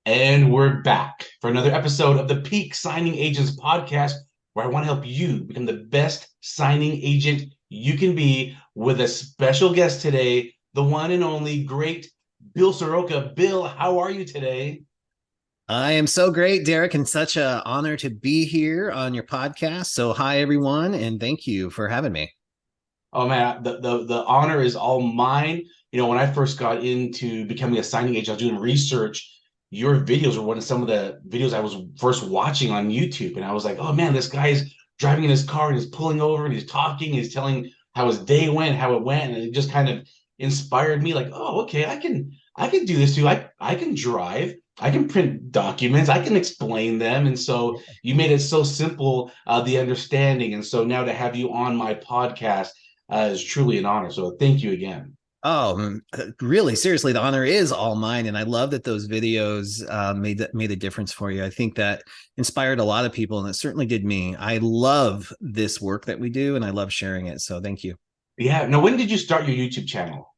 And we're back for another episode of the Peak Signing Agents podcast, where I want to help you become the best signing agent you can be with a special guest today, the one and only great Bill Soroka. Bill, how are you today? I am so great, Derek, and such an honor to be here on your podcast. So, hi, everyone, and thank you for having me. Oh man, the honor is all mine. When I first got into becoming a signing agent, I was doing research. Your videos were one of some of the videos I was first watching on YouTube, and I was like, oh man, this guy's driving in his car and he's pulling over and he's talking, he's telling how his day went, how it went, and it just kind of inspired me. Like, oh, okay, I can do this too. I can drive. I can print documents. I can explain them, and so you made it so simple, the understanding. And so now to have you on my podcast is truly an honor. So thank you again. Really, seriously, the honor is all mine, and I love that those videos made a difference for you. I think that inspired a lot of people, and it certainly did me. I love this work that we do, and I love sharing it. So, thank you. Yeah. Now, when did you start your YouTube channel?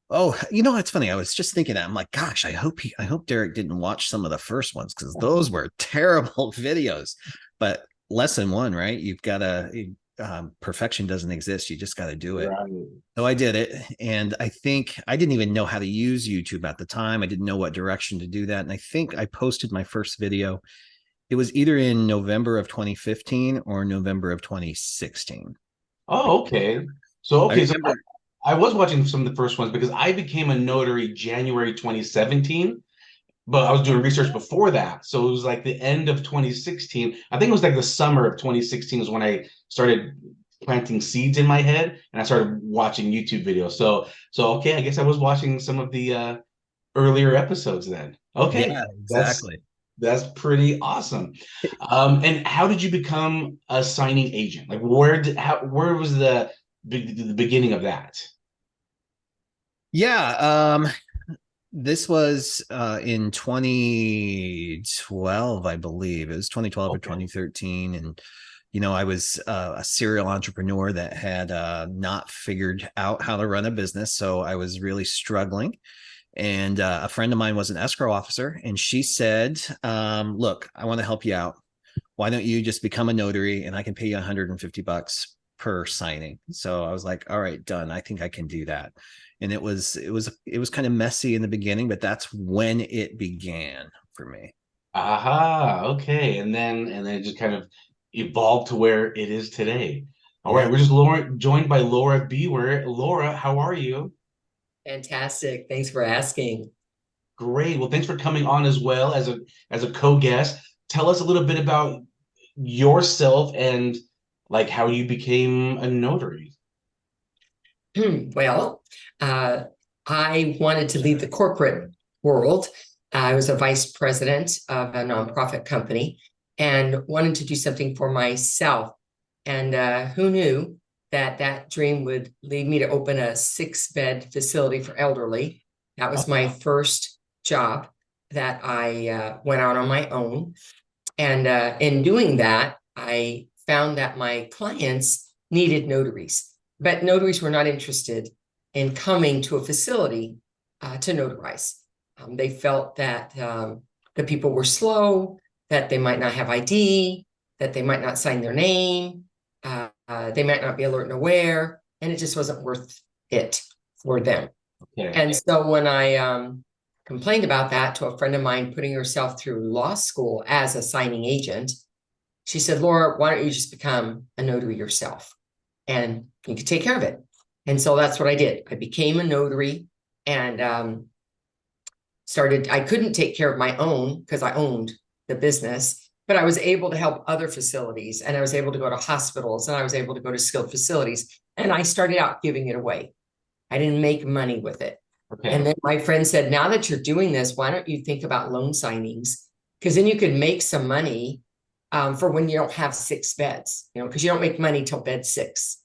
Oh, it's funny. I was just thinking that I'm like, gosh, I hope Derek didn't watch some of the first ones because those were terrible videos. But lesson one, right? You've got to perfection doesn't exist. You just got to do it. Right. So I did it. And I think I didn't even know how to use YouTube at the time. I didn't know what direction to do that. And I think I posted my first video. It was either in November of 2015 or November of 2016. Oh, okay. So I okay, so remember. I was watching some of the first ones because I became a notary January 2017, but I was doing research before that. So it was like the end of 2016. I think it was like the summer of 2016 is when I started planting seeds in my head and I started watching YouTube videos. So okay, I guess I was watching some of the earlier episodes then. Okay, Yeah, that's exactly. that's pretty awesome. And how did you become a signing agent? Like where was the beginning of that? Yeah. This was in 2012, I believe. It was 2012 or Okay. 2013. And, I was a serial entrepreneur that had not figured out how to run a business. So I was really struggling. And a friend of mine was an escrow officer. And she said, look, I want to help you out. Why don't you just become a notary and I can pay you $150 per signing? So I was like, all right, done. I think I can do that. And it was kind of messy in the beginning, but that's when it began for me. Aha, okay. And then it just kind of evolved to where it is today. All right, Yeah. we're just joined by Laura Biewer. Laura, how are you? Fantastic. Thanks for asking. Great. Well, thanks for coming on as well as a co-guest. Tell us a little bit about yourself and like how you became a notary. Well, uh, I wanted to leave the corporate world. I was a vice president of a nonprofit company and wanted to do something for myself. And who knew that that dream would lead me to open a 6-bed facility for elderly? That was my first job that I went out on my own. And in doing that, I found that my clients needed notaries, but notaries were not interested in coming to a facility to notarize. They felt that the people were slow, that they might not have ID, that they might not sign their name, they might not be alert and aware, and it just wasn't worth it for them. Okay. And so when I complained about that to a friend of mine putting herself through law school as a signing agent, she said, Laura, why don't you just become a notary yourself and you could take care of it? And so that's what I did. I became a notary and I couldn't take care of my own because I owned the business, but I was able to help other facilities and I was able to go to hospitals and I was able to go to skilled facilities. And I started out giving it away. I didn't make money with it. And Okay. then my friend said, now that you're doing this, why don't you think about loan signings? Because then you could make some money for when you don't have 6 beds, because you don't make money till bed 6.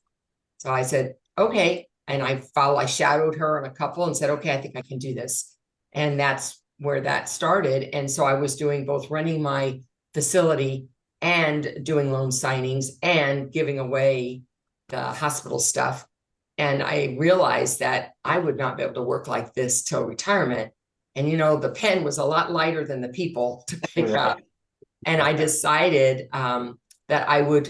So I said, okay. And I shadowed her on a couple and said, okay, I think I can do this. And that's where that started. And so I was doing both running my facility and doing loan signings and giving away the hospital stuff. And I realized that I would not be able to work like this till retirement. And, the pen was a lot lighter than the people to pick up. And I decided that I would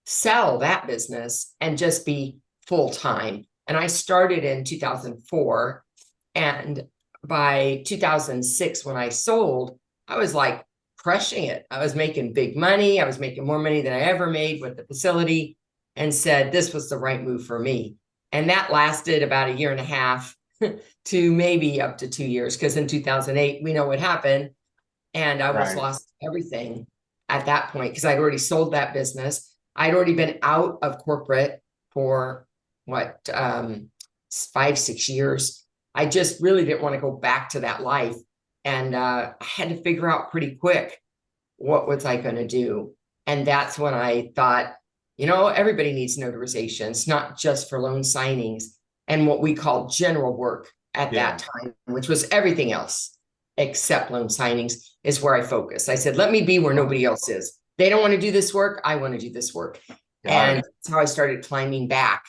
sell that business and just be full-time. And I started in 2004. And by 2006, when I sold, I was like crushing it. I was making big money. I was making more money than I ever made with the facility, and said this was the right move for me. And that lasted about a year and a half to maybe up to 2 years, because in 2008, we know what happened. And I almost lost everything at that point because I'd already sold that business. I'd already been out of corporate for 5-6 years. I just really didn't want to go back to that life. And I had to figure out pretty quick, what was I going to do? And that's when I thought, everybody needs notarizations, not just for loan signings and what we call general work at that time, which was everything else except loan signings, is where I focused. I said, let me be where nobody else is. They don't want to do this work. I want to do this work. And that's how I started climbing back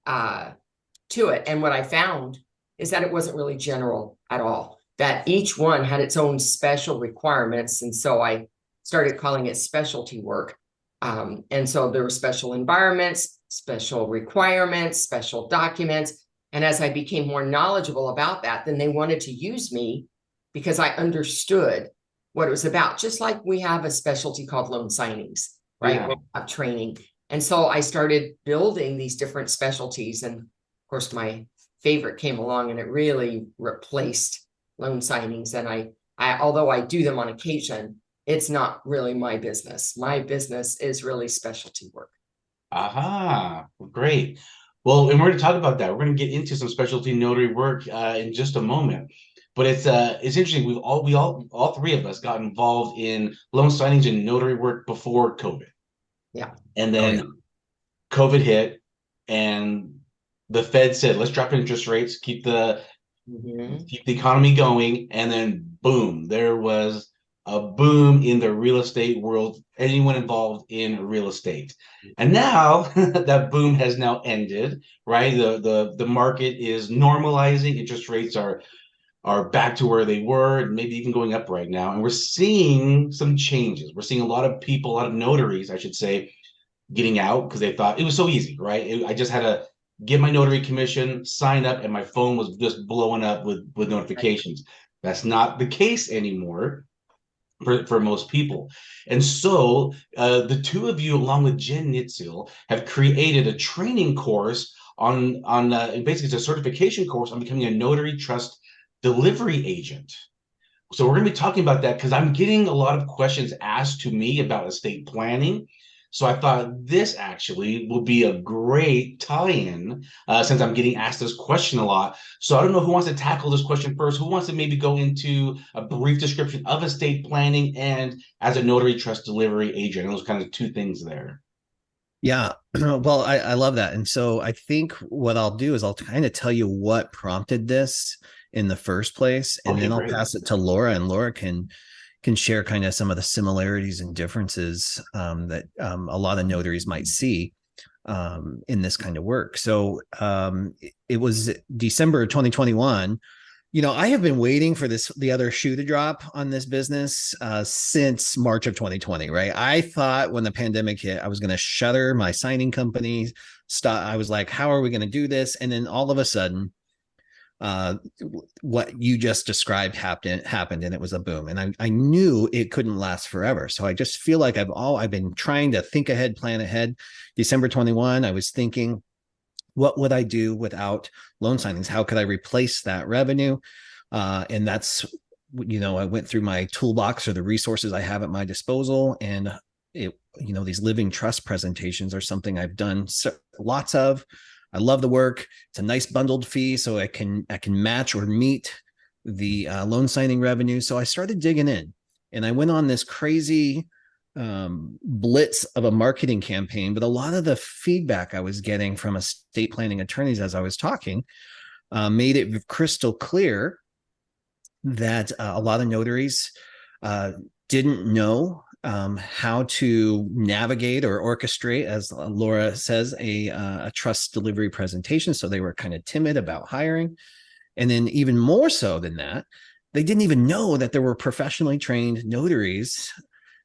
to it. And what I found is that it wasn't really general at all, that each one had its own special requirements. And so I started calling it specialty work. And so there were special environments, special requirements, special documents. And as I became more knowledgeable about that, then they wanted to use me because I understood what it was about. Just like we have a specialty called loan signings, right? Yeah. We have training. And so I started building these different specialties. And of course, my favorite came along and it really replaced loan signings. And I although I do them on occasion, it's not really my business. My business is really specialty work. Aha, great. Well, and we're going to talk about that. We're going to get into some specialty notary work in just a moment. But it's interesting. We all three of us got involved in loan signings and notary work before COVID. Yeah. And then COVID hit, and the Fed said, let's drop interest rates, keep the economy going. And then boom, there was a boom in the real estate world, anyone involved in real estate. And now that boom has now ended, right? The market is normalizing. Interest rates are back to where they were, and maybe even going up right now. And we're seeing some changes. We're seeing a lot of people, a lot of notaries, I should say, getting out because they thought it was so easy, right? I just had to get my notary commission, sign up, and my phone was just blowing up with notifications. That's not the case anymore for most people. And so the two of you, along with Jen Nitzel, have created a training course on basically it's a certification course on becoming a Notary Trust Delivery Agent. So we're going to be talking about that because I'm getting a lot of questions asked to me about estate planning. So I thought this actually will be a great tie-in since I'm getting asked this question a lot. So I don't know who wants to tackle this question first. Who wants to maybe go into a brief description of estate planning and as a Notary Trust Delivery Agent? Those kind of two things there. Yeah, well, I love that. And so I think what I'll do is I'll kind of tell you what prompted this in the first place, and then I'll pass it to Laura, and Laura can share kind of some of the similarities and differences that a lot of notaries might see in this kind of work. So it was December 2021. I have been waiting for the other shoe to drop on this business since March of 2020, right? I thought when the pandemic hit, I was going to shutter my signing company. I was like, how are we going to do this? And then all of a sudden, what you just described happened, and it was a boom. And I knew it couldn't last forever. So I just feel like I've been trying to think ahead, plan ahead. December 21, I was thinking, what would I do without loan signings? How could I replace that revenue? And that's, I went through my toolbox or the resources I have at my disposal. And these living trust presentations are something I've done lots of. I love the work. It's a nice bundled fee, so I can match or meet the loan signing revenue. So I started digging in, and I went on this crazy blitz of a marketing campaign. But a lot of the feedback I was getting from estate planning attorneys as I was talking made it crystal clear that a lot of notaries didn't know how to navigate or orchestrate, as Laura says, a trust delivery presentation. So they were kind of timid about hiring. And then even more so than that, they didn't even know that there were professionally trained notaries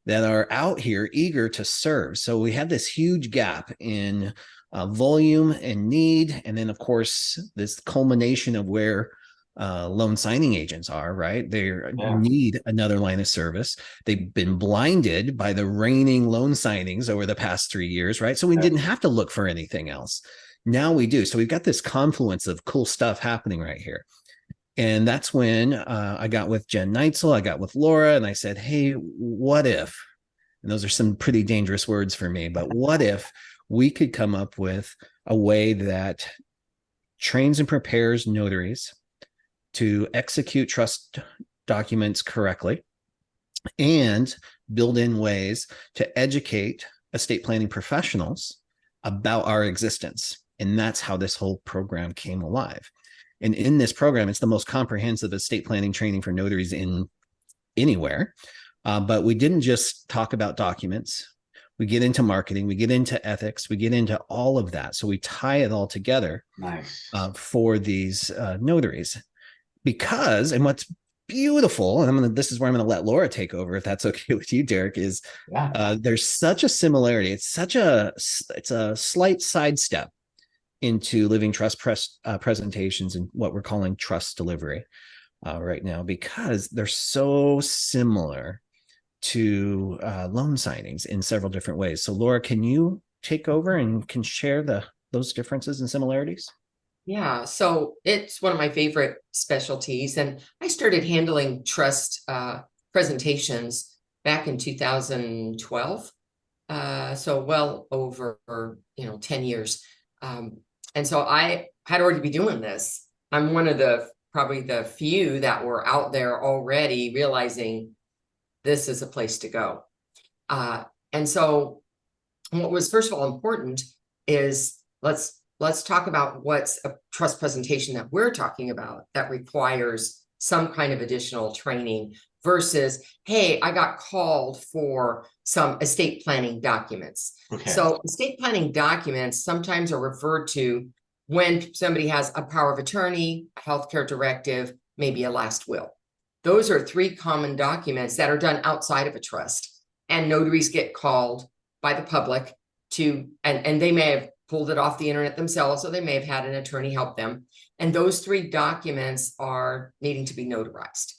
that are out here eager to serve. So we had this huge gap in volume and need. And then, of course, this culmination of where loan signing agents are, right? They need another line of service. They've been blinded by the reigning loan signings over the past 3 years, right? So we didn't have to look for anything else. Now we do. So we've got this confluence of cool stuff happening right here. And that's when I got with Jen Neitzel, I got with Laura, and I said, hey, what if, and those are some pretty dangerous words for me, but what if we could come up with a way that trains and prepares notaries to execute trust documents correctly and build in ways to educate estate planning professionals about our existence. And that's how this whole program came alive. And in this program, it's the most comprehensive estate planning training for notaries in anywhere. But we didn't just talk about documents. We get into marketing, we get into ethics, we get into all of that. So we tie it all together for these notaries. Because, and what's beautiful, and this is where I'm going to let Laura take over, if that's okay with you, Derek, is there's such a similarity. It's a slight sidestep into living trust presentations and what we're calling trust delivery right now, because they're so similar to loan signings in several different ways. So Laura, can you take over and can share those differences and similarities? Yeah, so it's one of my favorite specialties, and I started handling trust presentations back in 2012. So well over 10 years. And so I had already been doing this. I'm one of probably the few that were out there already realizing this is a place to go. And so what was first of all important is let's talk about what's a trust presentation that we're talking about that requires some kind of additional training versus, hey, I got called for some estate planning documents. Okay. So estate planning documents sometimes are referred to when somebody has a power of attorney, a healthcare directive, maybe a last will. Those are 3 common documents that are done outside of a trust, and notaries get called by the public to, and they may have pulled it off the internet themselves, so they may have had an attorney help them. And those 3 documents are needing to be notarized,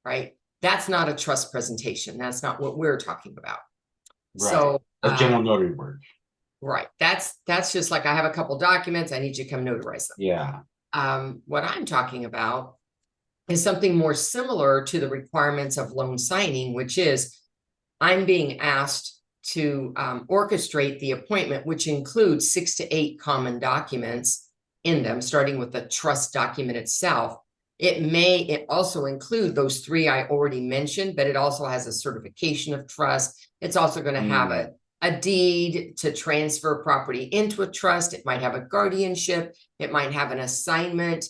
right? That's not a trust presentation. That's not what we're talking about. Right. So a general notary work. Right. That's just like, I have a couple documents, I need you to come notarize them. Yeah. What I'm talking about is something more similar to the requirements of loan signing, which is I'm being asked to orchestrate the appointment, which includes 6 to 8 common documents in them, starting with the trust document itself. It also include those 3 I already mentioned, but it also has a certification of trust. It's also going to have a deed to transfer property into a trust. It might have a guardianship. It might have an assignment.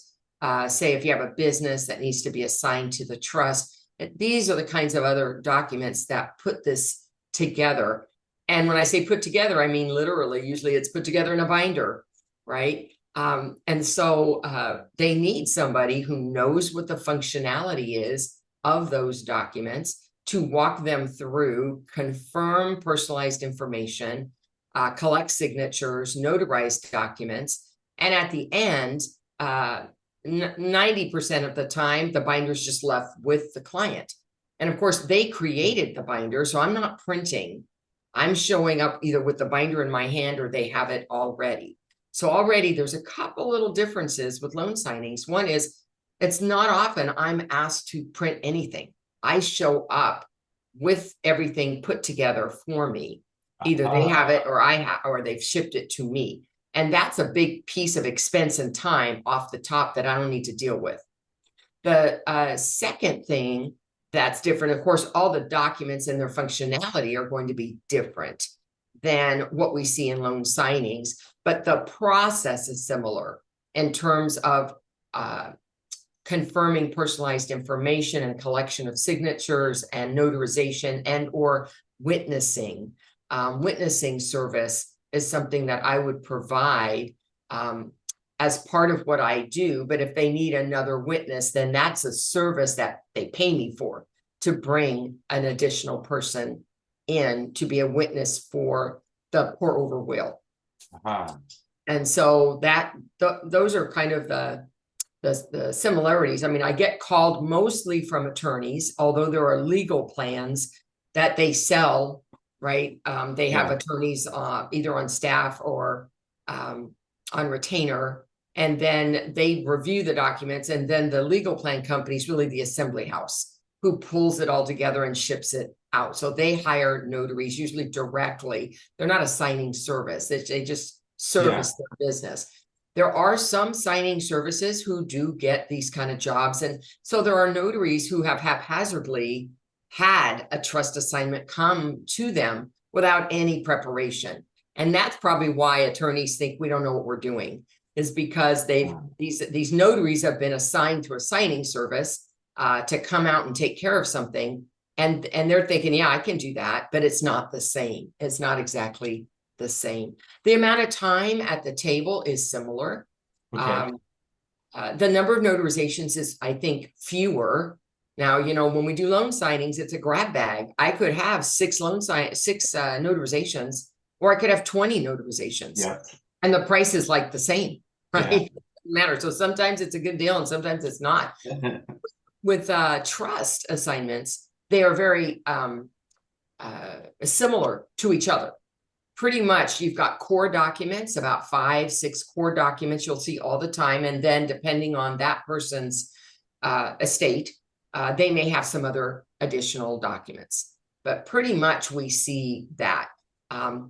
Say if you have a business that needs to be assigned to the trust. These are the kinds of other documents that put this together. And when I say put together, I mean literally, usually it's put together in a binder, right? And so they need somebody who knows what the functionality is of those documents to walk them through, confirm personalized information, collect signatures, notarize documents. And at the end, 90% of the time, the binder's just left with the client. And of course, they created the binder, so I'm not printing. I'm showing up either with the binder in my hand or they have it already. So already there's a couple little differences with loan signings. One is it's not often I'm asked to print anything. I show up with everything put together for me. Either they have it or I have, or they've shipped it to me. And that's a big piece of expense and time off the top that I don't need to deal with. The second thing that's different, of course, all the documents and their functionality are going to be different than what we see in loan signings, but the process is similar in terms of confirming personalized information and collection of signatures and notarization and or witnessing. Witnessing service is something that I would provide as part of what I do. But if they need another witness, then that's a service that they pay me for, to bring an additional person in to be a witness for the pour over will. And so those are kind of the similarities. I mean, I get called mostly from attorneys, although there are legal plans that they sell, right? They have attorneys either on staff or on retainer, and then they review the documents, and then the legal plan company is really the assembly house who pulls it all together and ships it out. So they hire notaries usually directly. They're not a signing service. They just service their business. There are some signing services who do get these kind of jobs. And so there are notaries who have haphazardly had a trust assignment come to them without any preparation. And that's probably why attorneys think we don't know what we're doing, is because these notaries have been assigned to a signing service to come out and take care of something. And they're thinking, yeah, I can do that, but it's not the same. It's not exactly the same. The amount of time at the table is similar. Okay. The number of notarizations is, I think, fewer. Now, you know, when we do loan signings, it's a grab bag. I could have six notarizations, or I could have 20 notarizations. Yeah. And the price is like the same, right? Yeah. It doesn't matter. So sometimes it's a good deal and sometimes it's not. With trust assignments, they are very similar to each other. Pretty much, you've got core documents, about 5-6 core documents you'll see all the time. And then depending on that person's estate, they may have some other additional documents. But pretty much we see that.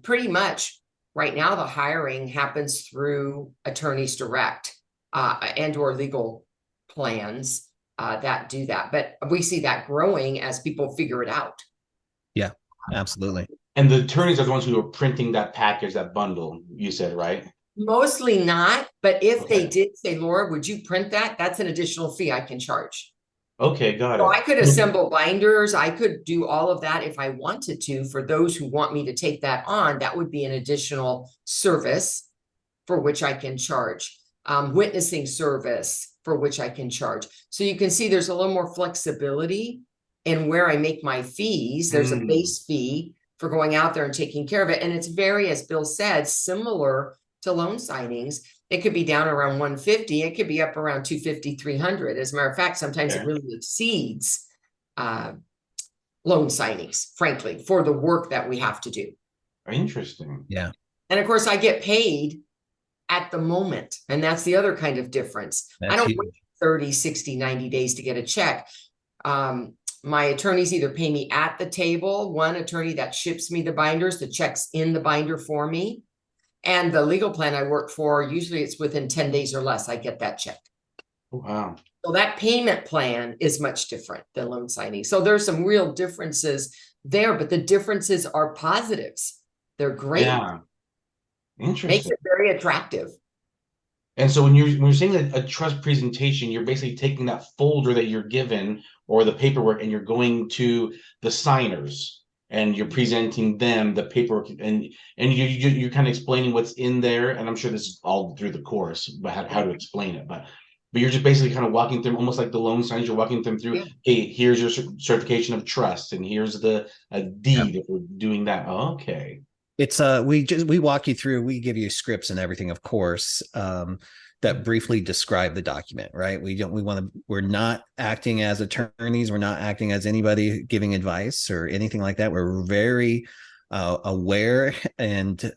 Pretty much right now, the hiring happens through attorneys direct and or legal plans that do that. But we see that growing as people figure it out. Yeah, absolutely. And the attorneys are the ones who are printing that package, that bundle, you said, right? Mostly not, but if they did say, Laura, would you print that? That's an additional fee I can charge. Okay, got So it. I could assemble binders. I could do all of that if I wanted to. For those who want me to take that on, that would be an additional service for which I can charge. Witnessing service for which I can charge. So you can see there's a little more flexibility in where I make my fees. There's a base fee for going out there and taking care of it. And it's very, as Bill said, similar to loan signings. It could be down around 150. It could be up around 250, 300. As a matter of fact, sometimes it really exceeds loan signings, frankly, for the work that we have to do. Interesting. Yeah. And of course, I get paid at the moment. And that's the other kind of difference. I don't wait 30, 60, 90 days to get a check. My attorneys either pay me at the table, one attorney that ships me the binders, the check's in the binder for me. And the legal plan I work for, usually it's within 10 days or less, I get that check. Wow. So that payment plan is much different than loan signing. So there's some real differences there, but the differences are positives. They're great. Yeah. Interesting. Makes it very attractive. And so when you're saying a trust presentation, you're basically taking that folder that you're given or the paperwork, and you're going to the signers and you're presenting them the paperwork, and you're kind of explaining what's in there. And I'm sure this is all through the course, but how to explain it. But you're just basically kind of walking them, almost like the loan signers. You're walking them through. Hey, here's your certification of trust, and here's the deed if we're doing that. Okay. It's we walk you through, we give you scripts and everything, of course, that briefly describe the document, right? We're not acting as attorneys. We're not acting as anybody giving advice or anything like that. We're very aware, and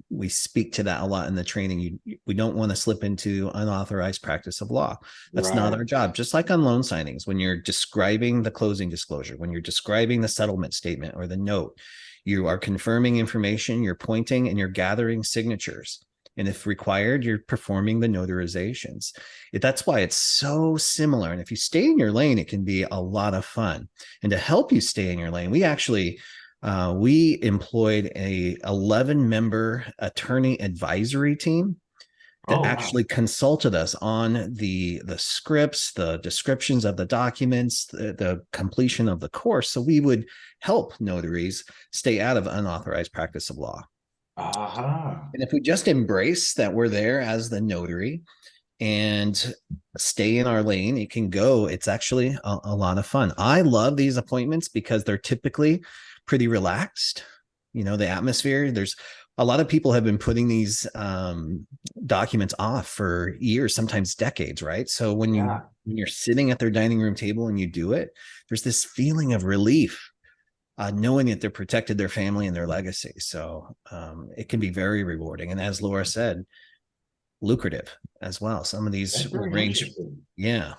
we speak to that a lot in the training. We don't want to slip into unauthorized practice of law. That's not our job. Just like on loan signings, when you're describing the closing disclosure, when you're describing the settlement statement or the note, you are confirming information, you're pointing, and you're gathering signatures. And if required, you're performing the notarizations. That's why it's so similar. And if you stay in your lane, it can be a lot of fun. And to help you stay in your lane, we actually we employed a 11-member attorney advisory team that actually consulted us on the scripts, the descriptions of the documents, the completion of the course. So we would help notaries stay out of unauthorized practice of law. Aha. And if we just embrace that we're there as the notary and stay in our lane, it can go. It's actually a lot of fun. I love these appointments because they're typically pretty relaxed. You know, the atmosphere, there's a lot of people have been putting these documents off for years, sometimes decades, right? So Yeah. when you're sitting at their dining room table and you do it, there's this feeling of relief, knowing that they're protected their family and their legacy. So it can be very rewarding. And as Laura said, lucrative as well. Some of these That's will very range. interesting. Yeah.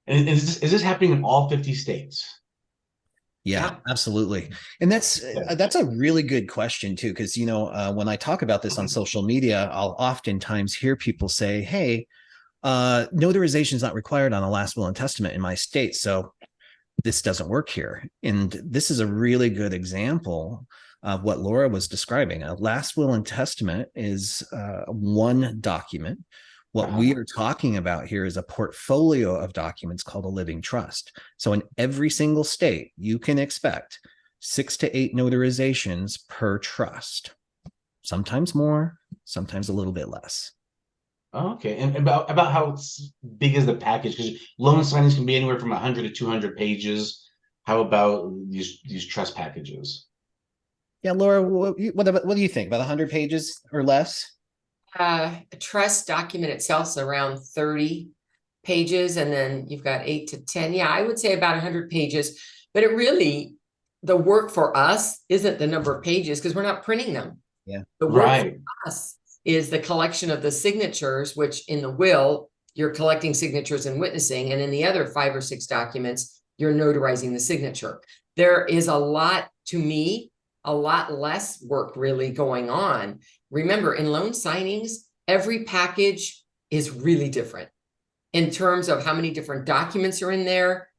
And is this happening in all 50 states? Yeah, Yeah. absolutely. And that's a really good question too, because when I talk about this on social media, I'll oftentimes hear people say, "Hey, notarization is not required on a last will and testament in my state, so this doesn't work here." And this is a really good example of what Laura was describing. A last will and testament is one document. What Uh-huh. we are talking about here is a portfolio of documents called a living trust. So in every single state, you can expect 6 to 8 notarizations per trust, sometimes more, sometimes a little bit less. Okay. And about how big is the package? Because loan signings can be anywhere from 100 to 200 pages. How about these trust packages? Yeah, Laura, what do you think? About 100 pages or less? A trust document itself is around 30 pages, and then you've got 8 to 10. Yeah, I would say about 100 pages. But it really, the work for us isn't the number of pages because we're not printing them. Yeah. The work for Right. us is the collection of the signatures, which in the will, you're collecting signatures and witnessing, and in the other 5 or 6 documents, you're notarizing the signature. There is a lot, to me, a lot less work really going on. Remember, in loan signings, every package is really different in terms of how many different documents are in there.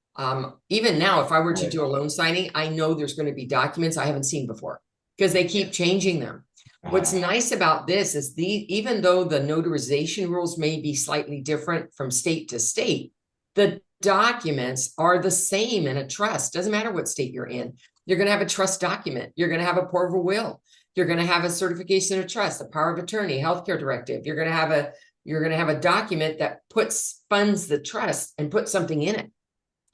Even now, if I were to Right. do a loan signing, I know there's going to be documents I haven't seen before because they keep changing them. What's Uh, nice about this is even though the notarization rules may be slightly different from state to state, the documents are the same in a trust. Doesn't matter what state you're in. You're going to have a trust document. You're going to have a pour of will. You're going to have a certification of trust, a power of attorney, healthcare directive. You're going to have a document that funds the trust and puts something in it.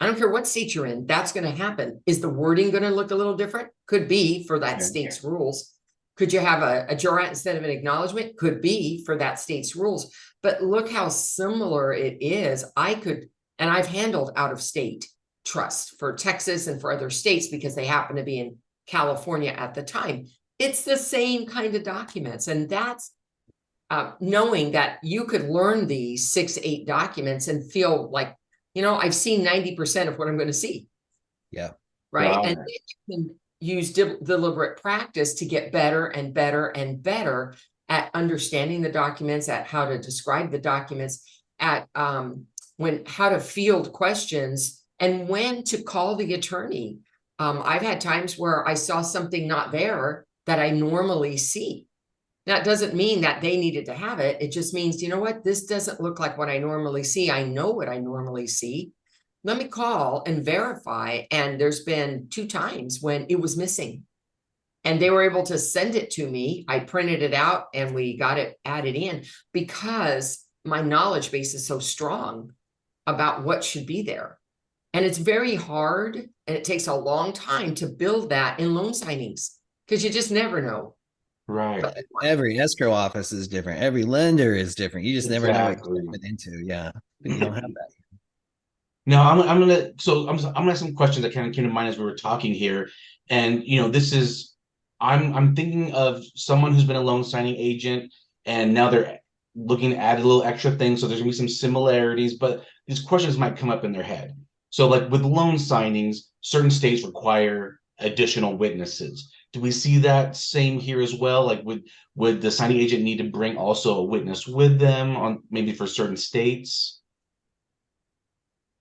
I don't care what state you're in, that's going to happen. Is the wording going to look a little different? Could be for that state's rules. Could you have a jurat instead of an acknowledgement? Could be for that state's rules. But look how similar it is. And I've handled out of state trust for Texas and for other states because they happen to be in California at the time. It's the same kind of documents. And that's knowing that you could learn these 6, 8 documents and feel like, I've seen 90% of what I'm going to see. Yeah. Right. wow. And you can use deliberate practice to get better and better and better at understanding the documents, at how to describe the documents, at how to field questions and when to call the attorney. I've had times where I saw something not there that I normally see. That doesn't mean that they needed to have it. It just means, you know what? This doesn't look like what I normally see. I know what I normally see. Let me call and verify. And there's been 2 times when it was missing. And they were able to send it to me. I printed it out and we got it added in because my knowledge base is so strong about what should be there. And it's very hard and it takes a long time to build that in loan signings because you just never know. Right. Every escrow office is different. Every lender is different. You just never know what you're Exactly. stepping into. Yeah. But you don't have that. No, I'm gonna ask some questions that kind of came to mind as we were talking here, and this is I'm thinking of someone who's been a loan signing agent, and now they're looking to add a little extra thing. So there's gonna be some similarities, but these questions might come up in their head. So like with loan signings, certain states require additional witnesses. Do we see that same here as well? Like would the signing agent need to bring also a witness with them on maybe for certain states?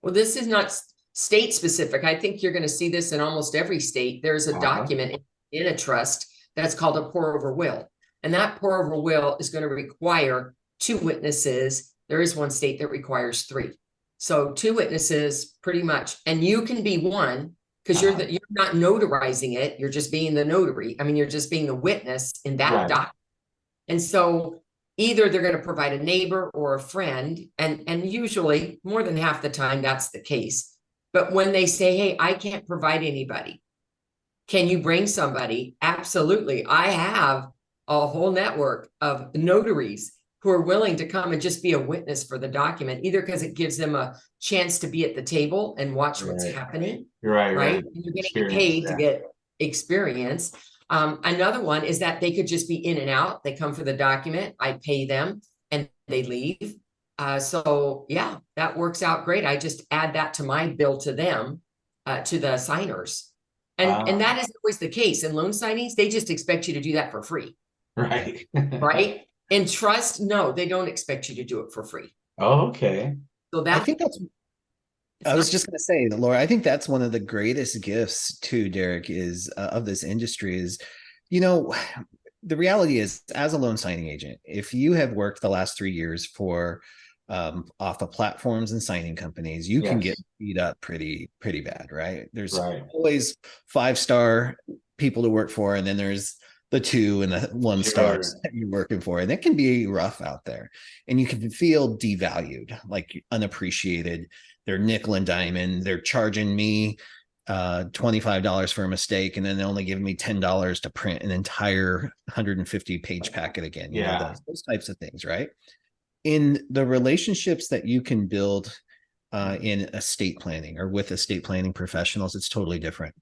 Well, this is not state specific. I think you're going to see this in almost every state. There's a Uh-huh. document in a trust that's called a pour over will. And that pour over will is going to require 2 witnesses. There is one state that requires 3. So 2 witnesses pretty much. And you can be one because you're not notarizing it. You're just being the notary. I mean, you're just being the witness in that Right. document. And so either they're going to provide a neighbor or a friend, and usually more than half the time that's the case. But when they say, hey, I can't provide anybody, can you bring somebody? Absolutely. I have a whole network of notaries who are willing to come and just be a witness for the document, either because it gives them a chance to be at the table and watch what's happening. Right. And you're getting paid to get experience. Another one is that they could just be in and out. They come for the document, I pay them, and they leave. So yeah, that works out great. I just add that to my bill to them, to the signers. And that isn't always the case. In loan signings, they just expect you to do that for free. Right. Right. In trust, no, they don't expect you to do it for free. Oh, okay. So I think that's, I was just going to say, Laura, I think that's one of the greatest gifts too, Derek, is of this industry is, you know, the reality is, as a loan signing agent, if you have worked the last 3 years for off the platforms and signing companies, you can get beat up pretty bad, right? There's always 5-star people to work for, and then there's the 2 and the 1 stars that you're working for, and it can be rough out there, and you can feel devalued, like unappreciated. They're nickel and diamond. They're charging me $25 for a mistake, and then they only give me $10 to print an entire 150-page packet again. You know, those types of things, right? In the relationships that you can build in estate planning or with estate planning professionals, it's totally different.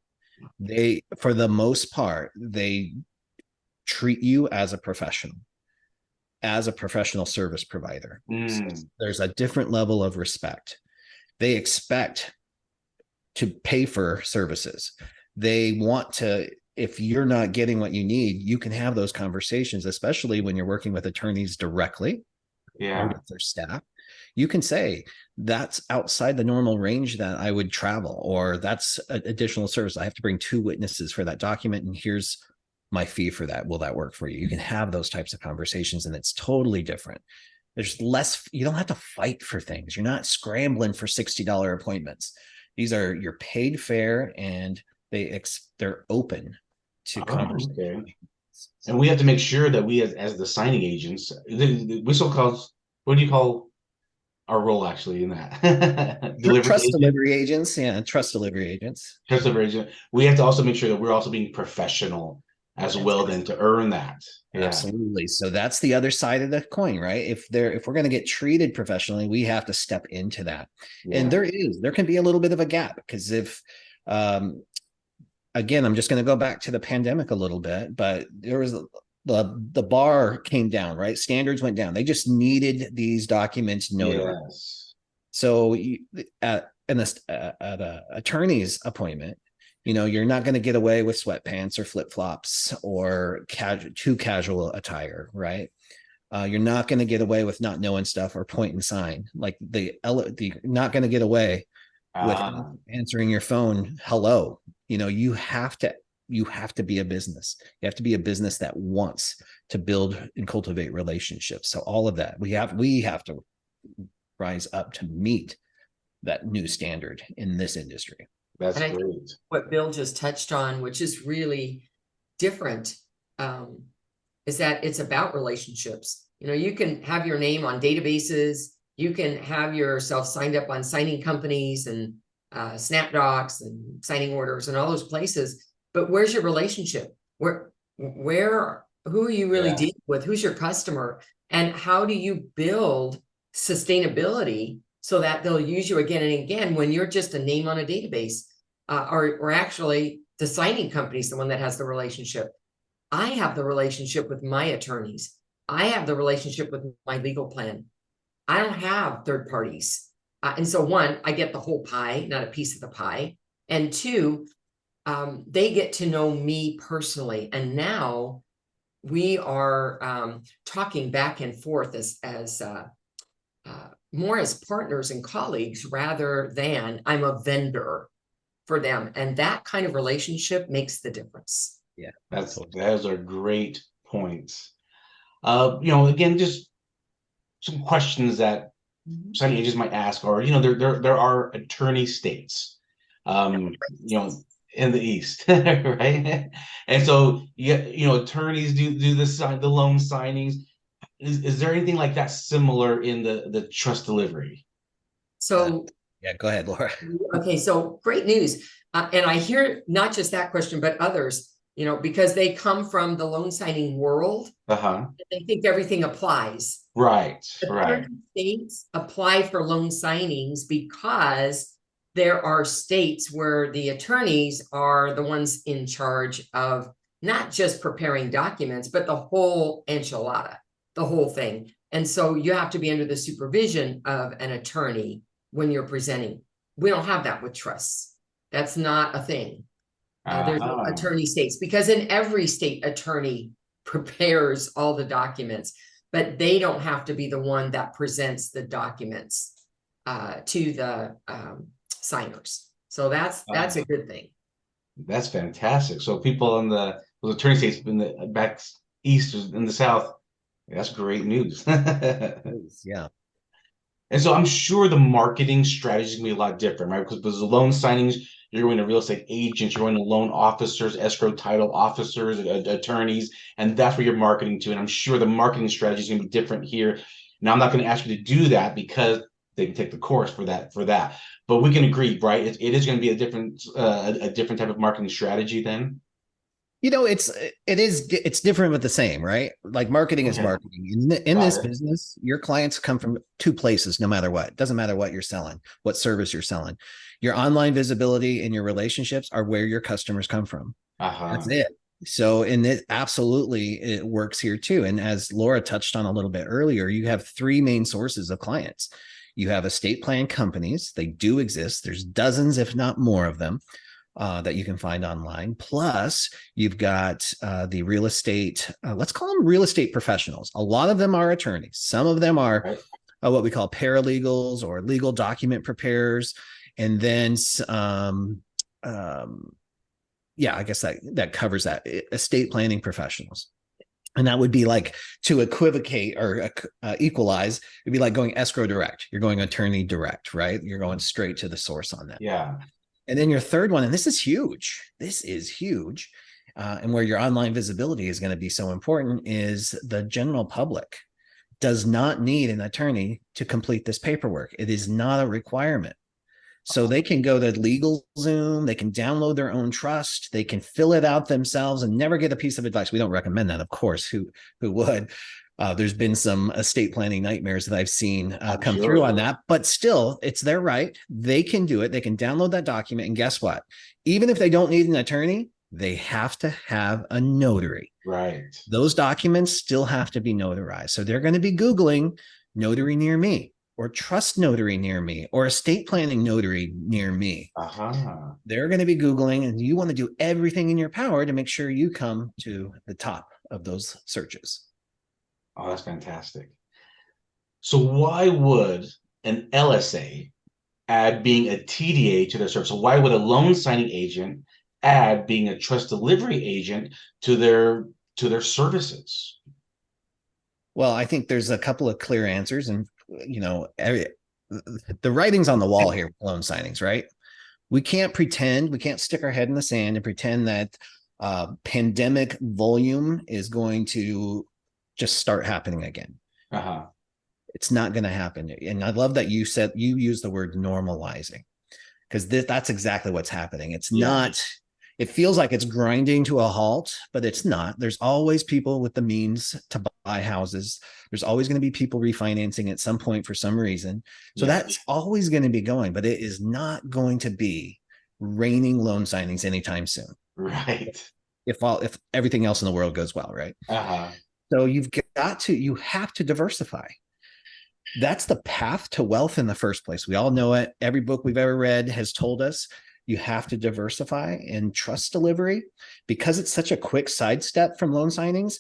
They, for the most part, they treat you as a professional service provider. So there's a different level of respect. They expect to pay for services. They want to, if you're not getting what you need, you can have those conversations, especially when you're working with attorneys directly or with their staff. You can say, that's outside the normal range that I would travel, or that's an additional service. I have to bring 2 witnesses for that document, and here's my fee for that. Will that work for you? You can have those types of conversations, and it's totally different. There's less, you don't have to fight for things. You're not scrambling for $60 appointments. These are, you're paid fair, and they're open to conversation. Okay. And we have to make sure that we, as the signing agents, we so called, what do you call our role actually in that? Trust delivery agents. Yeah, trust delivery agents. Trust delivery agent. We have to also make sure that we're also being professional as well, then, to earn that. Absolutely. So that's the other side of the coin, right? If we're going to get treated professionally, we have to step into that. And there can be a little bit of a gap, because if again, I'm just going to go back to the pandemic a little bit, but there was the bar came down, right? Standards went down. They just needed these documents notarized. So at an attorney's appointment, you know, you're not going to get away with sweatpants or flip-flops or too casual attire, right? You're not going to get away with not knowing stuff or point and sign. Like you're not going to get away with answering your phone, hello. You know, you have to be a business. You have to be a business that wants to build and cultivate relationships. So all of that, we have to rise up to meet that new standard in this industry. That's great. What Bill just touched on, which is really different, is that it's about relationships. You know, you can have your name on databases, you can have yourself signed up on signing companies and SnapDocs and signing orders and all those places, but where's your relationship? Who are you really dealing with? Who's your customer? And how do you build sustainability so that they'll use you again and again when you're just a name on a database? Or actually the signing company is the one that has the relationship. I have the relationship with my attorneys. I have the relationship with my legal plan. I don't have third parties. And so 1, I get the whole pie, not a piece of the pie. And 2, they get to know me personally. And now we are talking back and forth as more as partners and colleagues, rather than I'm a vendor for them. And that kind of relationship makes the difference. Yeah, those are great points. You know, again, just some questions that signing agents might ask, or, you know, there are attorney states. You know, in the East, right? And so, attorneys do the loan signings. Is there anything like that similar in the trust delivery? So, Yeah, go ahead, Laura. okay, so great news. And I hear not just that question, but others, because they come from the loan signing world, Uh-huh. they think everything applies. Right, The right. 30 states apply for loan signings because there are states where the attorneys are the ones in charge of not just preparing documents, but the whole enchilada, the whole thing. And so you have to be under the supervision of an attorney when you're presenting. We don't have that with trusts. That's not a thing. There's Ah, attorney states, because in every state, attorney prepares all the documents, but they don't have to be the one that presents the documents to the signers. So that's a good thing. that's fantastic. So people in those attorney states in the back east in the south, that's great news. Yeah. And so I'm sure the marketing strategy is gonna be a lot different, right? Because there's the loan signings, you're going to real estate agents, you're going to loan officers, escrow title officers, attorneys, and that's where you're marketing to. And I'm sure the marketing strategy is going to be different here. Now, I'm not going to ask you to do that because they can take the course for that. But we can agree, right? It is going to be a different type of marketing strategy then. It's different but the same, right? Like marketing is Okay, marketing. In got this it. business, your clients come from two places, no matter what. It doesn't matter what you're selling, what service you're selling. Your online visibility and your relationships are where your customers come from. That's Uh-huh. it. So, and it absolutely it works here too. And as Laura touched on a little bit earlier, you have three main sources of clients. You have estate plan companies. They do exist. There's dozens, if not more of them that you can find online. Plus, you've got the real estate, let's call them real estate professionals. A lot of them are attorneys. Some of them are Right. what we call paralegals or legal document preparers. And then, yeah, I guess that covers that. Estate planning professionals. And that would be like, to equivocate or equalize, it'd be like going escrow direct. You're going attorney direct, right? You're going straight to the source on that. Yeah. And then your third one, and this is huge. This is huge. And where your online visibility is going to be so important is the general public does not need an attorney to complete this paperwork. It is not a requirement. So they can go to LegalZoom, they can download their own trust, they can fill it out themselves and never get a piece of advice. We don't recommend that, of course. Who would? There's been some estate planning nightmares that I've seen come through on that, but still, it's their right. They can do it. They can download that document, and guess what? Even if they don't need an attorney, they have to have a notary. Right. Those documents still have to be notarized. So they're going to be Googling notary near me, or trust notary near me, or estate planning notary near me. Uh-huh. They're going to be Googling, and you want to do everything in your power to make sure you come to the top of those searches. Oh, that's fantastic. So why would an LSA add being a TDA to their service? So why would a loan signing agent add being a trust delivery agent to their services? Well, I think there's a couple of clear answers, and the writing's on the wall here with loan signings, right? We can't stick our head in the sand and pretend that pandemic volume is going to just start happening again. Uh-huh. It's not going to happen. And I love that you use the word normalizing, because that's exactly what's happening. It's not, it feels like it's grinding to a halt, but it's not. There's always people with the means to buy houses. There's always going to be people refinancing at some point for some reason. So that's always going to be going, but it is not going to be raining loan signings anytime soon. Right. If everything else in the world goes well, right? Uh-huh. So you have to diversify. That's the path to wealth in the first place. We all know it. Every book we've ever read has told us you have to diversify. And trust delivery, because it's such a quick sidestep from loan signings,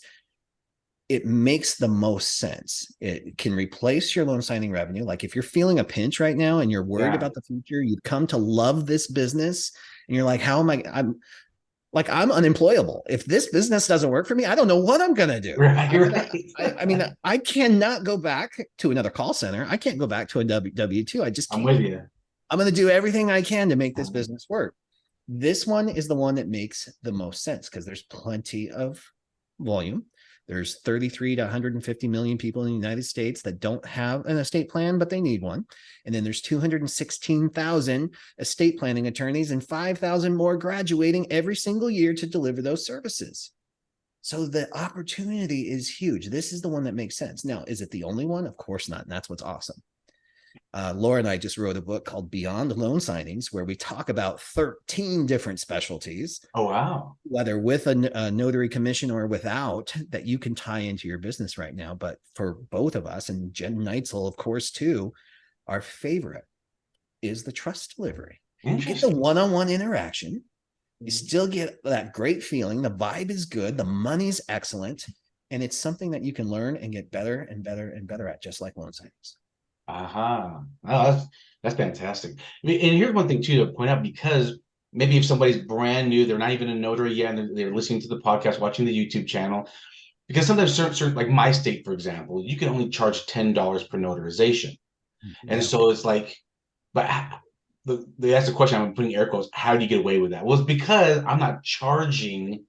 it makes the most sense. It can replace your loan signing revenue. Like if you're feeling a pinch right now and you're worried about the future, you've come to love this business and you're like, how am I'm unemployable. If this business doesn't work for me, I don't know what I'm going to do. Right. I cannot go back to another call center. I can't go back to a W-2. I just can't. I'm with you. I'm going to do everything I can to make this business work. This one is the one that makes the most sense because there's plenty of volume. There's 33 to 150 million people in the United States that don't have an estate plan, but they need one. And then there's 216,000 estate planning attorneys and 5,000 more graduating every single year to deliver those services. So the opportunity is huge. This is the one that makes sense. Now, is it the only one? Of course not. And that's what's awesome. Laura and I just wrote a book called Beyond Loan Signings, where we talk about 13 different specialties. Oh, wow. Whether with a notary commission or without, that you can tie into your business right now. But for both of us, and Jen Neitzel, of course, too, our favorite is the trust delivery. You get the one-on-one interaction. You still get that great feeling. The vibe is good. The money's excellent. And it's something that you can learn and get better and better and better at, just like loan signings. Aha. Oh, that's fantastic. I mean, and here's one thing too to point out, because maybe if somebody's brand new, they're not even a notary yet, and they're listening to the podcast, watching the YouTube channel, because sometimes certain like my state, for example, you can only charge $10 per notarization. And so it's like, but they asked the question, I'm putting air quotes, how do you get away with that? Well, it's because I'm not charging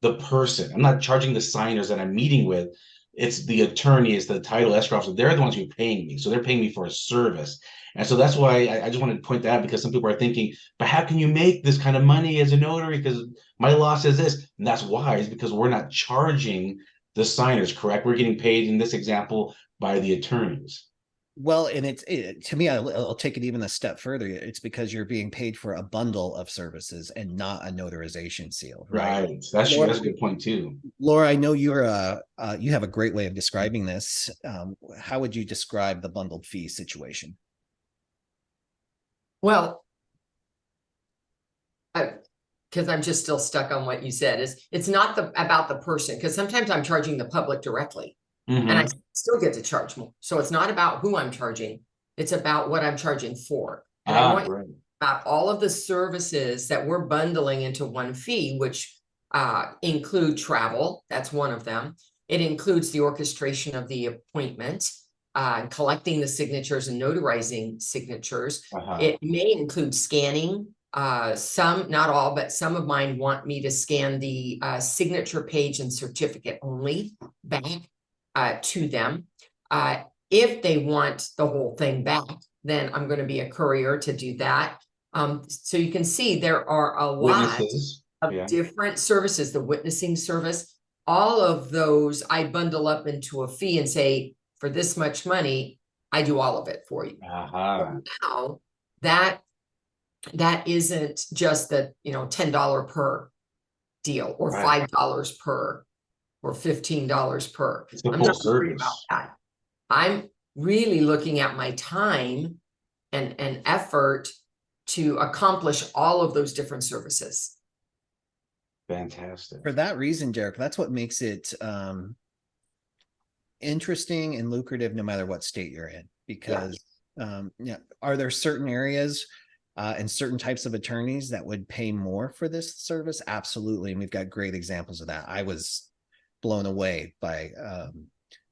the person. I'm not charging the signers that I'm meeting with. It's the attorney, it's the title escrow officer. They're the ones who are paying me. So they're paying me for a service. And so that's why I just wanted to point that out, because some people are thinking, but how can you make this kind of money as a notary? Because my law says this. And that's why, is because we're not charging the signers, correct? We're getting paid in this example by the attorneys. Well, and to me, I'll take it even a step further. It's because you're being paid for a bundle of services and not a notarization seal, right? Right. That's a good point too. Laura, I know you have a great way of describing this. How would you describe the bundled fee situation? Well, because I'm just still stuck on what you said, is it's not about the person, because sometimes I'm charging the public directly. And I still get to charge more. So it's not about who I'm charging. It's about what I'm charging for. And I want about all of the services that we're bundling into one fee, which include travel. That's one of them. It includes the orchestration of the appointment, collecting the signatures and notarizing signatures. It may include scanning. Some, not all, but some of mine want me to scan the signature page and certificate only back to them. If they want the whole thing back, then I'm going to be a courier to do that. So you can see there are a lot of different services. The witnessing service, all of those I bundle up into a fee and say, for this much money, I do all of it for you. Now that isn't just the $10 per deal or $5 per or $15 per. I'm not worried about that. I'm really looking at my time and effort to accomplish all of those different services. Fantastic. For that reason, Derek, that's what makes it interesting and lucrative no matter what state you're in. Because are there certain areas and certain types of attorneys that would pay more for this service? Absolutely. And we've got great examples of that. I was blown away by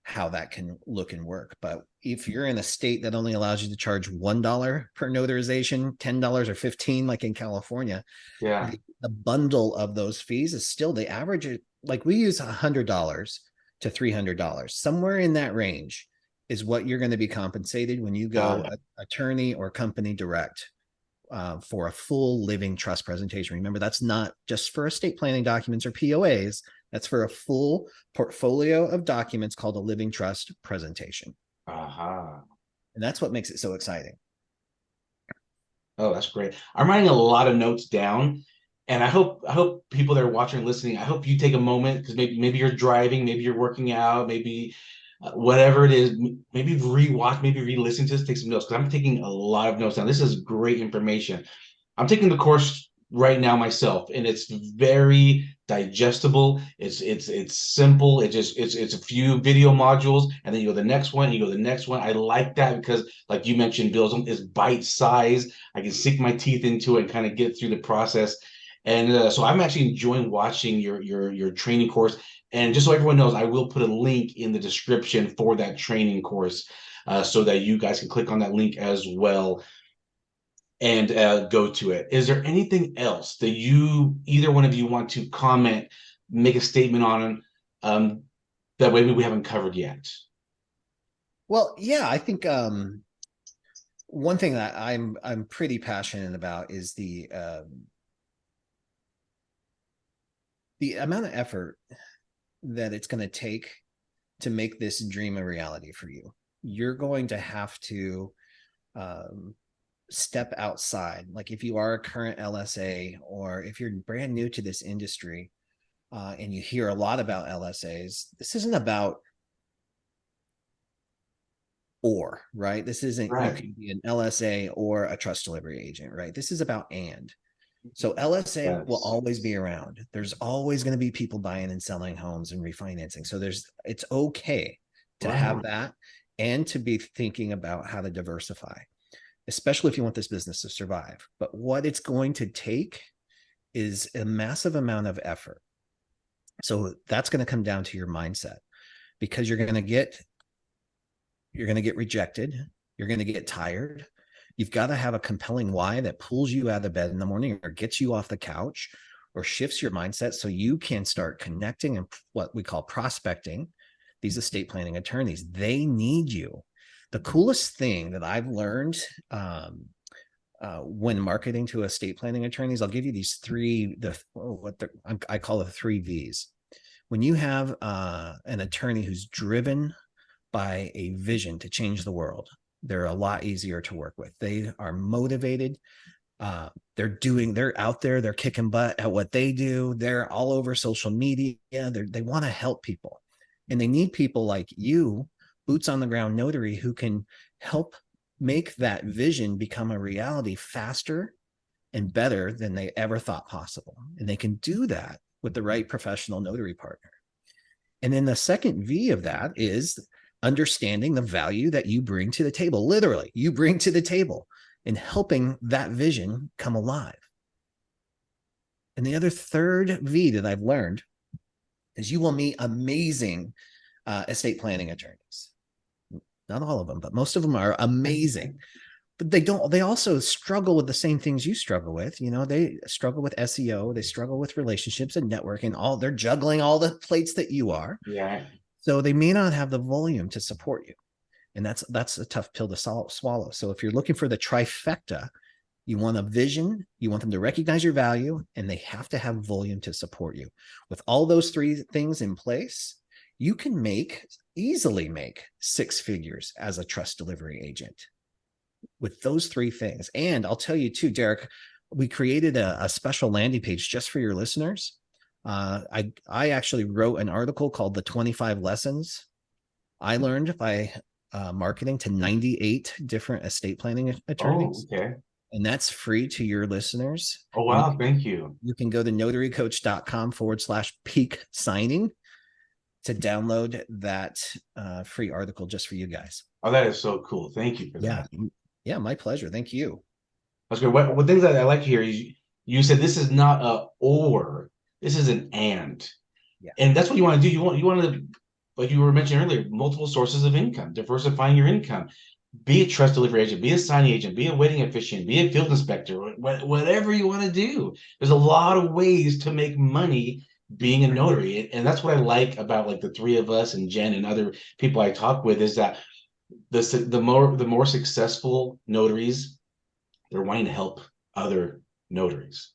how that can look and work. But if you're in a state that only allows you to charge $1 per notarization, $10 or $15, like in California, the bundle of those fees is still the average. Like we use $100 to $300, somewhere in that range is what you're going to be compensated when you go attorney or company direct for a full living trust presentation. Remember, that's not just for estate planning documents or POAs. That's for a full portfolio of documents called a living trust presentation. And that's what makes it so exciting. Oh, that's great. I'm writing a lot of notes down, and I hope people that are watching and listening, I hope you take a moment, because maybe you're driving, maybe you're working out, maybe whatever it is, maybe rewatch, maybe re-listen to this, take some notes, because I'm taking a lot of notes down. This is great information. I'm taking the course right now myself, and it's very digestible. It's simple. It's a few video modules, and then you go to the next one, you go to the next one. I like that because, like you mentioned, Bill, it's bite size. I can sink my teeth into it and kind of get through the process. And so I'm actually enjoying watching your training course. And just so everyone knows, I will put a link in the description for that training course so that you guys can click on that link as well. and go to it. Is there anything else that either one of you want to comment, make a statement on, that maybe we haven't covered yet? Well, yeah, I think one thing that I'm pretty passionate about is the amount of effort that it's going to take to make this dream a reality for you. You're going to have to step outside. Like if you are a current LSA, or if you're brand new to this industry, and you hear a lot about LSAs, this isn't about right? This isn't, Right. you can be an LSA or a trust delivery agent, right? This is about and. So LSA will always be around. There's always going to be people buying and selling homes and refinancing. So it's okay to have that, and to be thinking about how to diversify, especially if you want this business to survive. But what it's going to take is a massive amount of effort. So that's going to come down to your mindset, because you're going to get rejected. You're going to get tired. You've got to have a compelling why that pulls you out of bed in the morning, or gets you off the couch, or shifts your mindset so you can start connecting and what we call prospecting these estate planning attorneys. They need you. The coolest thing that I've learned when marketing to estate planning attorneys, I'll give you these I call it the 3 V's. When you have an attorney who's driven by a vision to change the world, they're a lot easier to work with. They are motivated. They're out there, they're kicking butt at what they do. They're all over social media. They want to help people. And they need people like you, boots on the ground notary, who can help make that vision become a reality faster and better than they ever thought possible. And they can do that with the right professional notary partner. And then the second V of that is understanding the value that you bring to the table. Literally, you bring to the table in helping that vision come alive. And the other third V that I've learned is you will meet amazing estate planning attorneys. Not all of them, but most of them are amazing. But they also struggle with the same things you struggle with. You know, they struggle with SEO, they struggle with relationships and networking. They're juggling all the plates that you are. Yeah. So they may not have the volume to support you. And that's a tough pill to swallow. So if you're looking for the trifecta, you want a vision, you want them to recognize your value, and they have to have volume to support you. With all those 3 things in place, you can easily make 6 figures as a trust delivery agent with those 3 things. And I'll tell you too, Derek, we created a special landing page just for your listeners. I actually wrote an article called The 25 Lessons I Learned by Marketing to 98 different estate planning attorneys. Oh, okay. And that's free to your listeners. Oh, wow. Thank you. You can go to notarycoach.com/peak signing to download that free article just for you guys. Oh, that is so cool. Thank you for that. Yeah, my pleasure. Thank you. That's good. What things that I like here is you said this is not a or, this is an and. Yeah. And that's what you want to do. You want to, like you were mentioning earlier, multiple sources of income, diversifying your income. Be a trust delivery agent, be a signing agent, be a wedding officiant, be a field inspector, whatever you want to do. There's a lot of ways to make money being a notary. And that's what I like about like the 3 of us and Jen and other people I talk with, is that the more successful notaries, they're wanting to help other notaries.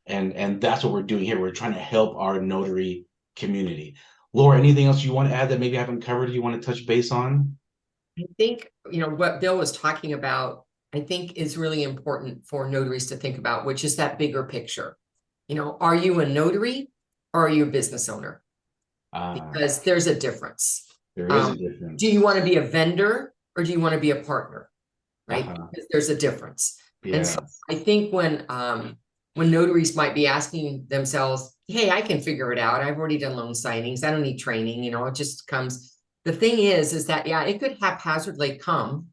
And that's what we're doing here. We're trying to help our notary community. Laura, anything else you want to add that maybe I haven't covered, you want to touch base on? I think, what Bill was talking about, I think is really important for notaries to think about, which is that bigger picture. Are you a notary or are you a business owner? Because there's a difference. There is a difference. Do you want to be a vendor or do you want to be a partner? Right? Because there's a difference. Yes. And so I think when notaries might be asking themselves, hey, I can figure it out. I've already done loan signings. I don't need training. It just comes. The thing is that, yeah, it could haphazardly come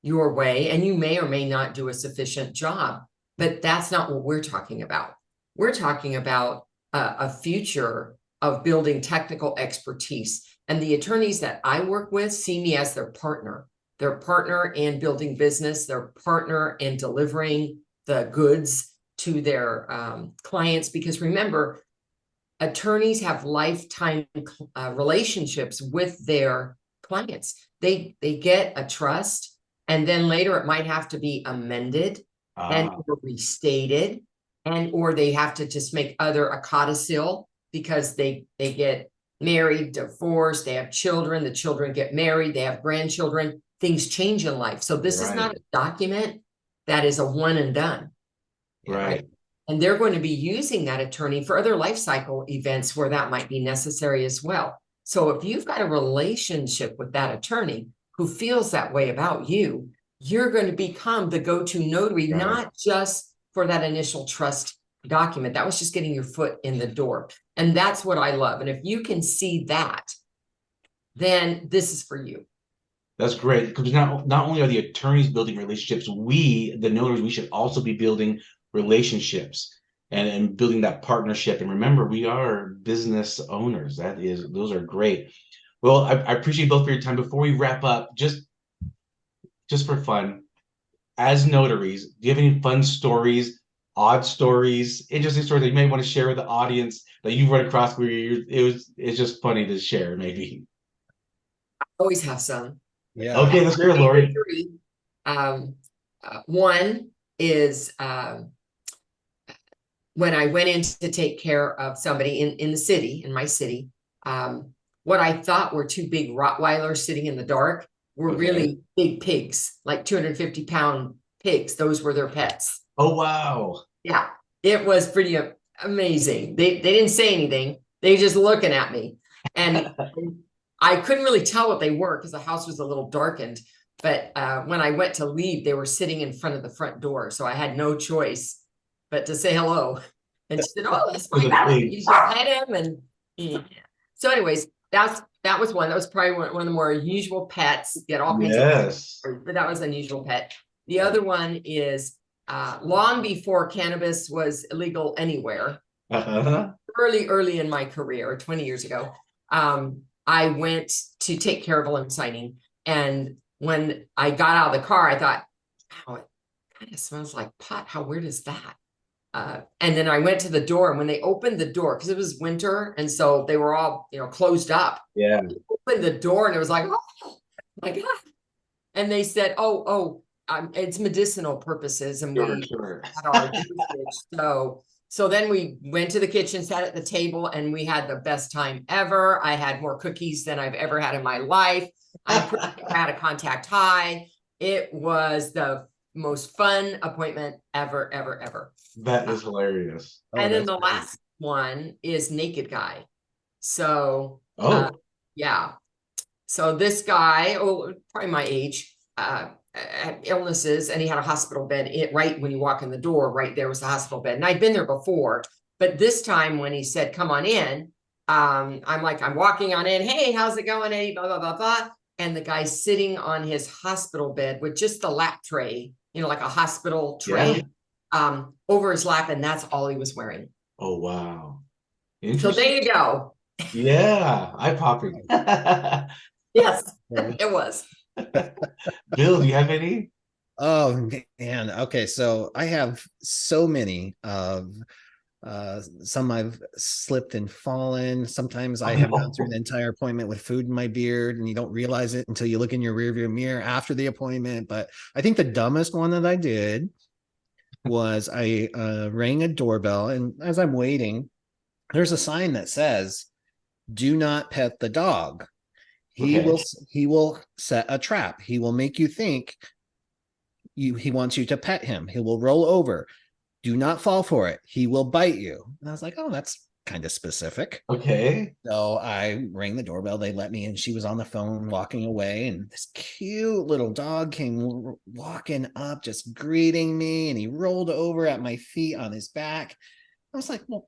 your way and you may or may not do a sufficient job, but that's not what we're talking about. We're talking about a future of building technical expertise. And the attorneys that I work with see me as their partner. their partner in building business, their partner in delivering the goods to their clients. Because remember, attorneys have lifetime relationships with their clients. They get a trust, and then later it might have to be amended and restated, and or they have to just make a codicil because they get married, divorced, they have children, the children get married, they have grandchildren, things change in life. So this is not a document that is a one and done. Right. And they're going to be using that attorney for other life cycle events where that might be necessary as well. So if you've got a relationship with that attorney who feels that way about you, you're going to become the go-to notary, not just for that initial trust document. That was just getting your foot in the door. And that's what I love. And if you can see that, then this is for you. That's great, because not only are the attorneys building relationships, we, the notaries, we should also be building relationships and building that partnership. And remember, we are business owners. Those are great. Well, I appreciate both for your time. Before we wrap up, just for fun, as notaries, do you have any fun stories, odd stories, interesting stories that you may want to share with the audience that you've run across where it's just funny to share, maybe? Always have some. Yeah. Okay, let's hear it, Lori. One is when I went in to take care of somebody in the city, in my city, what I thought were two big Rottweilers sitting in the dark were really big pigs, like 250-pound pigs. Those were their pets. Oh, wow. Yeah, it was pretty amazing. They didn't say anything. They were just looking at me. And I couldn't really tell what they were because the house was a little darkened. But when I went to leave, they were sitting in front of the front door. So I had no choice but to say hello. And she said, "Oh, that's my dog. You should pet him." And yeah. So anyways, that was one. That was probably one of the more unusual pets. You get all kinds of pets, but that was an unusual pet. The other one is long before cannabis was illegal anywhere. Early in my career, 20 years ago, I went to take care of a loan signing. And when I got out of the car, I thought, wow, it kind of smells like pot. How weird is that? And then I went to the door, and when they opened the door, because it was winter, and so they were all, closed up. Yeah. They opened the door, and it was like, oh my God. And they said, it's medicinal purposes. And we had our usage. So then we went to the kitchen, sat at the table, and we had the best time ever. I had more cookies than I've ever had in my life. I had a contact high. It was the most fun appointment ever, ever, ever. That is hilarious. And then the last one is naked guy. So, yeah. So this guy, probably my age, had illnesses, and he had a hospital bed right when you walk in the door. Right there was the hospital bed, and I'd been there before, but this time when he said, "Come on in," I'm walking on in. "Hey, how's it going, Eddie?" Blah blah blah blah. And the guy's sitting on his hospital bed with just the lap tray, like a hospital tray, over his lap, and that's all he was wearing. Oh wow! So there you go. Yeah, eye-popping. Yes, it was. Bill, do you have any? Oh man. Okay. So I have so many of some I've slipped and fallen. Sometimes I have gone through an entire appointment with food in my beard, and you don't realize it until you look in your rearview mirror after the appointment. But I think the dumbest one that I did was I rang a doorbell, and as I'm waiting, there's a sign that says, "Do not pet the dog. He will set a trap. He will make you think he wants you to pet him. He will roll over. Do not fall for it. He will bite you." And I was like, oh, that's kind of specific. Okay. So I rang the doorbell. They let me in. She was on the phone walking away, and this cute little dog came walking up, just greeting me, and he rolled over at my feet on his back. I was like, well,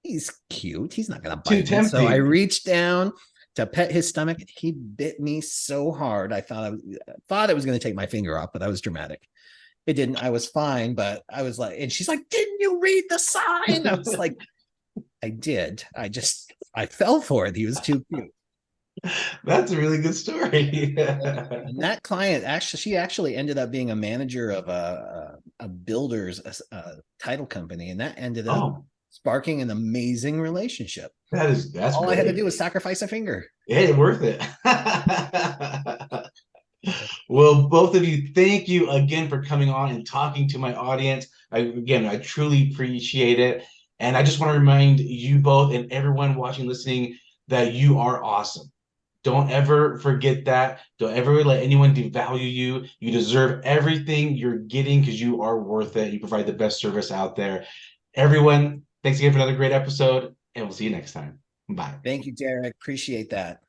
he's cute. He's not going to bite me. So I reached down to pet his stomach. He bit me so hard. I thought it was going to take my finger off, but I was dramatic. It didn't. I was fine, but I was like, and she's like, "Didn't you read the sign?" I was like, I did. I fell for it. He was too cute. That's a really good story. And that client actually, she actually ended up being a manager of a builder's title company, and that ended up Oh, sparking an amazing relationship. that's All I had to great. do was sacrifice a finger. Hey, worth it. Well, both of you, thank you again for coming on and talking to my audience. I truly appreciate it. And I just want to remind you both and everyone watching, listening, that you are awesome. Don't ever forget that. Don't ever let anyone devalue you. You deserve everything you're getting because you are worth it. You provide the best service out there. Everyone, thanks again for another great episode, and we'll see you next time. Bye. Thank you, Derek. Appreciate that.